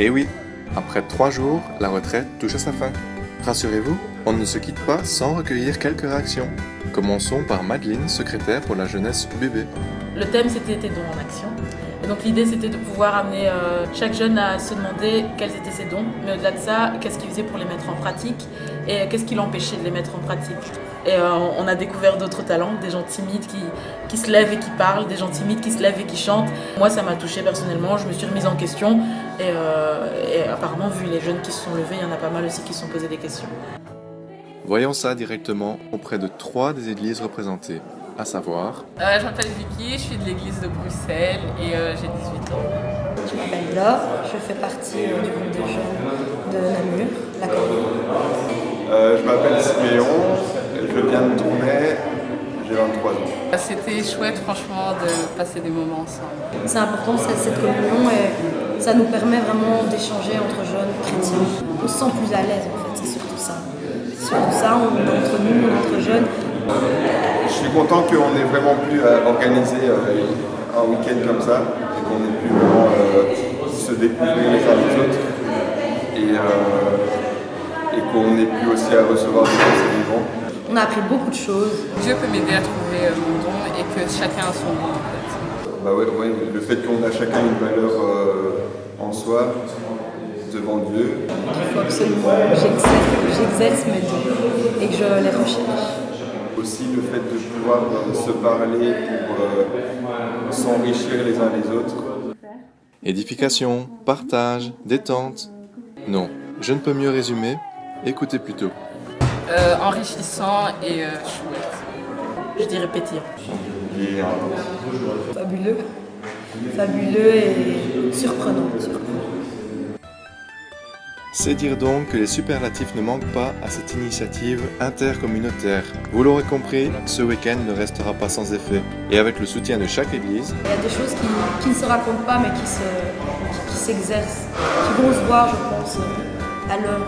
Et oui, après 3 jours, la retraite touche à sa fin. Rassurez-vous, on ne se quitte pas sans recueillir quelques réactions. Commençons par Madeleine, secrétaire pour la jeunesse UBB. Le thème c'était tes dons en action. Et donc l'idée c'était de pouvoir amener chaque jeune à se demander quels étaient ses dons, mais au-delà de ça, qu'est-ce qu'il faisait pour les mettre en pratique et qu'est-ce qui l'empêchait de les mettre en pratique. Et on a découvert d'autres talents, des gens timides qui se lèvent et qui parlent, des gens timides qui se lèvent et qui chantent. Moi ça m'a touchée personnellement, je me suis remise en question et apparemment vu les jeunes qui se sont levés, il y en a pas mal aussi qui se sont posés des questions. Voyons ça directement auprès de 3 des églises représentées, à savoir... Je m'appelle Vicky, je suis de l'église de Bruxelles et j'ai 18 ans. Je m'appelle Laure, je fais partie du groupe de jeunes de Namur, la Corée. Je m'appelle Siméon, je viens de Tournai, j'ai 23 ans. C'était chouette franchement de passer des moments ensemble. C'est important cette communion et ça nous permet vraiment d'échanger entre jeunes chrétiens. On se sent plus à l'aise en fait, c'est surtout ça. C'est surtout ça, entre nous, entre jeunes. Je suis content qu'on ait vraiment pu organiser un week-end comme ça et qu'on ait pu vraiment se découvrir les uns les autres et qu'on ait pu aussi recevoir des enseignements. On a appris beaucoup de choses. Dieu peut m'aider à trouver mon don et que chacun a son don en fait. Bah ouais, le fait qu'on a chacun une valeur en soi devant Dieu. Il faut absolument que j'exerce mes dons et que je les recherche. Aussi le fait de pouvoir se parler pour s'enrichir les uns les autres. Édification, partage, détente. Non, je ne peux mieux résumer, écoutez plutôt. Enrichissant et chouette. Je dirais pétillant. Fabuleux. Fabuleux et surprenant. C'est dire donc que les superlatifs ne manquent pas à cette initiative intercommunautaire. Vous l'aurez compris, ce week-end ne restera pas sans effet. Et avec le soutien de chaque église, Il y a des choses qui ne se racontent pas mais qui s'exercent, qui vont se voir je pense à l'œuvre.